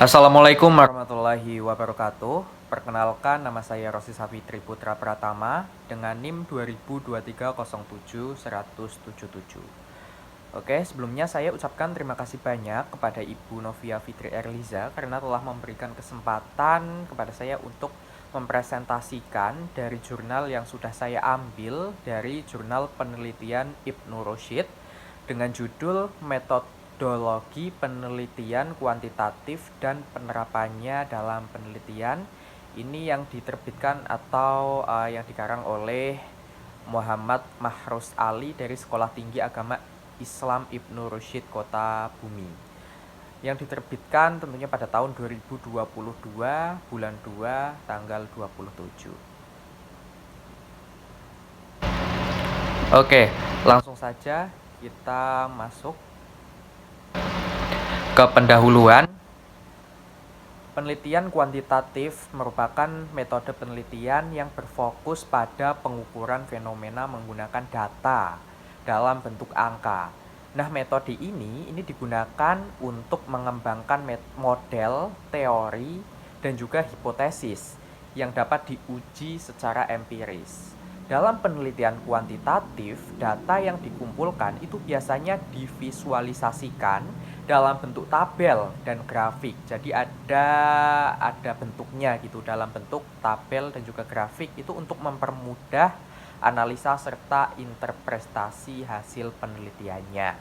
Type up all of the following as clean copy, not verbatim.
Assalamualaikum warahmatullahi wabarakatuh. Perkenalkan, nama saya Rosi Safitri Putra Pratama dengan NIM 2023071177. Oke, sebelumnya saya ucapkan terima kasih banyak kepada Ibu Novia Fitri Erliza karena telah memberikan kesempatan kepada saya untuk mempresentasikan dari jurnal yang sudah saya ambil dari Jurnal Penelitian Ibnu Rushd dengan judul Metodologi Penelitian Kuantitatif dan Penerapannya dalam Penelitian. Ini yang diterbitkan atau yang dikarang oleh Muhammad Mahrus Ali dari Sekolah Tinggi Agama Islam Ibnu Rushd Kota Bumi, yang diterbitkan tentunya pada tahun 2022 bulan 2 tanggal 27. Oke, langsung saja kita masuk ke pendahuluan. Penelitian kuantitatif merupakan metode penelitian yang berfokus pada pengukuran fenomena menggunakan data dalam bentuk angka. Nah, metode ini digunakan untuk mengembangkan model, teori, dan juga hipotesis yang dapat diuji secara empiris. Dalam penelitian kuantitatif, data yang dikumpulkan itu biasanya divisualisasikan dalam bentuk tabel dan grafik. Jadi ada bentuknya gitu, dalam bentuk tabel dan juga grafik, itu untuk mempermudah analisa serta interpretasi hasil penelitiannya.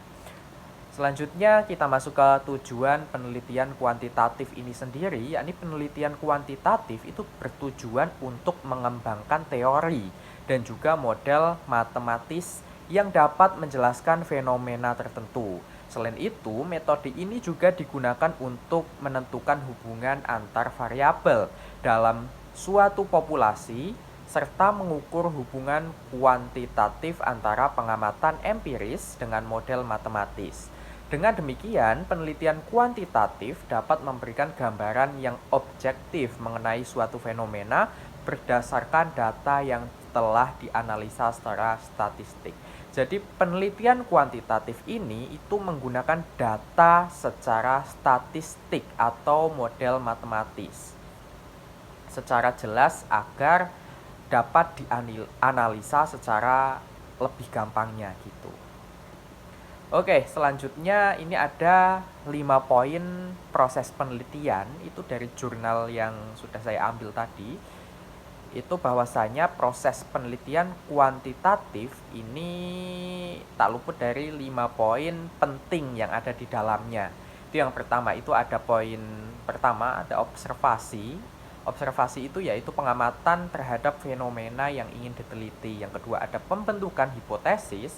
Selanjutnya kita masuk ke tujuan penelitian kuantitatif ini sendiri, yakni penelitian kuantitatif itu bertujuan untuk mengembangkan teori dan juga model matematis yang dapat menjelaskan fenomena tertentu. Selain itu, metode ini juga digunakan untuk menentukan hubungan antar variabel dalam suatu populasi serta mengukur hubungan kuantitatif antara pengamatan empiris dengan model matematis. Dengan demikian, penelitian kuantitatif dapat memberikan gambaran yang objektif mengenai suatu fenomena berdasarkan data yang telah dianalisa secara statistik. Jadi penelitian kuantitatif ini itu menggunakan data secara statistik atau model matematis secara jelas agar dapat dianalisa secara lebih gampangnya gitu. Oke, selanjutnya ini ada 5 poin proses penelitian itu dari jurnal yang sudah saya ambil tadi. Itu bahwasanya proses penelitian kuantitatif ini tak luput dari 5 poin penting yang ada di dalamnya. Itu yang pertama, itu ada poin pertama, ada observasi. Observasi itu yaitu pengamatan terhadap fenomena yang ingin diteliti. Yang kedua ada pembentukan hipotesis.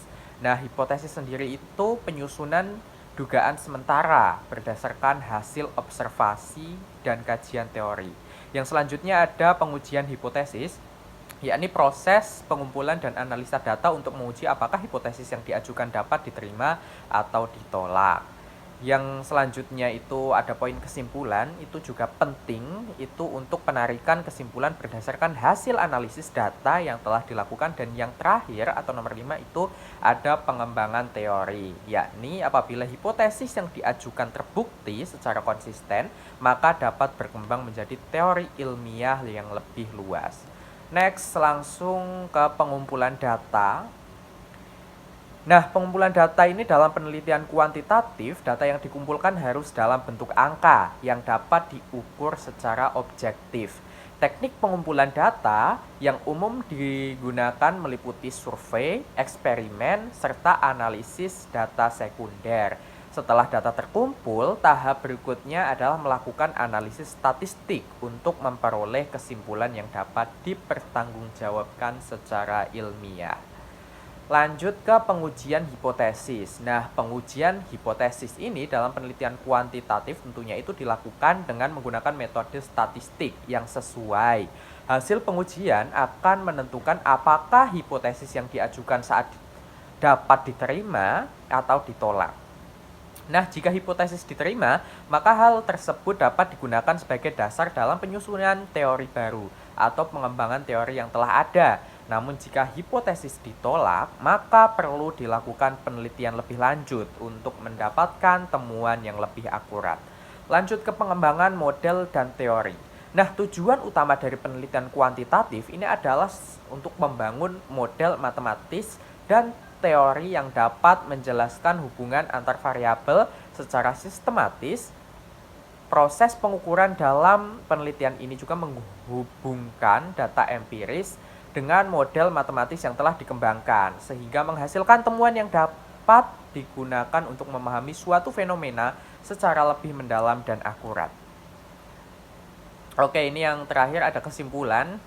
Nah, hipotesis sendiri itu penyusunan dugaan sementara berdasarkan hasil observasi dan kajian teori. Yang selanjutnya ada pengujian hipotesis, yakni proses pengumpulan dan analisa data untuk menguji apakah hipotesis yang diajukan dapat diterima atau ditolak. Yang selanjutnya itu ada poin kesimpulan, itu juga penting, itu untuk penarikan kesimpulan berdasarkan hasil analisis data yang telah dilakukan. Dan yang terakhir atau nomor 5 itu ada pengembangan teori, yakni apabila hipotesis yang diajukan terbukti secara konsisten, maka dapat berkembang menjadi teori ilmiah yang lebih luas. Next, langsung ke pengumpulan data. Nah, pengumpulan data ini dalam penelitian kuantitatif, data yang dikumpulkan harus dalam bentuk angka yang dapat diukur secara objektif. Teknik pengumpulan data yang umum digunakan meliputi survei, eksperimen, serta analisis data sekunder. Setelah data terkumpul, tahap berikutnya adalah melakukan analisis statistik untuk memperoleh kesimpulan yang dapat dipertanggungjawabkan secara ilmiah. Lanjut ke pengujian hipotesis. Nah, pengujian hipotesis ini dalam penelitian kuantitatif tentunya itu dilakukan dengan menggunakan metode statistik yang sesuai. Hasil pengujian akan menentukan apakah hipotesis yang diajukan saat dapat diterima atau ditolak. Nah, jika hipotesis diterima, maka hal tersebut dapat digunakan sebagai dasar dalam penyusunan teori baru atau pengembangan teori yang telah ada. Namun jika hipotesis ditolak, maka perlu dilakukan penelitian lebih lanjut untuk mendapatkan temuan yang lebih akurat. Lanjut ke pengembangan model dan teori. Nah, tujuan utama dari penelitian kuantitatif ini adalah untuk membangun model matematis dan teori yang dapat menjelaskan hubungan antar variabel secara sistematis. Proses pengukuran dalam penelitian ini juga menghubungkan data empiris dengan model matematis yang telah dikembangkan, sehingga menghasilkan temuan yang dapat digunakan untuk memahami suatu fenomena secara lebih mendalam dan akurat. Oke, ini yang terakhir ada kesimpulan.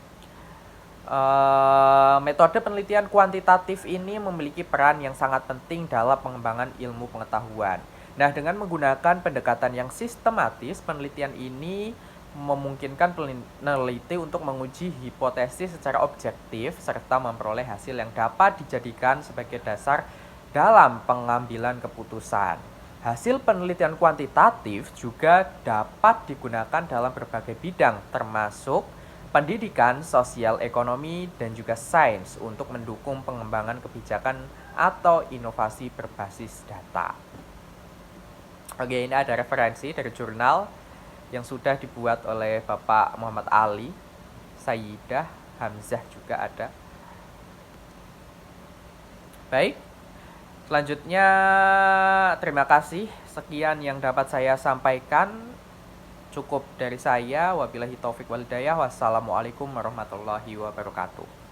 Metode penelitian kuantitatif ini memiliki peran yang sangat penting dalam pengembangan ilmu pengetahuan. Nah, dengan menggunakan pendekatan yang sistematis, penelitian ini memungkinkan peneliti untuk menguji hipotesis secara objektif serta memperoleh hasil yang dapat dijadikan sebagai dasar dalam pengambilan keputusan. Hasil penelitian kuantitatif juga dapat digunakan dalam berbagai bidang, termasuk pendidikan, sosial ekonomi, dan juga sains untuk mendukung pengembangan kebijakan atau inovasi berbasis data. Oke, ini ada referensi dari jurnal yang sudah dibuat oleh Bapak Muhammad Ali, Sayyidah Hamzah juga ada. Baik, selanjutnya terima kasih. Sekian yang dapat saya sampaikan. Cukup dari saya. Wabillahi taufik wal hidayah. Wassalamualaikum warahmatullahi wabarakatuh.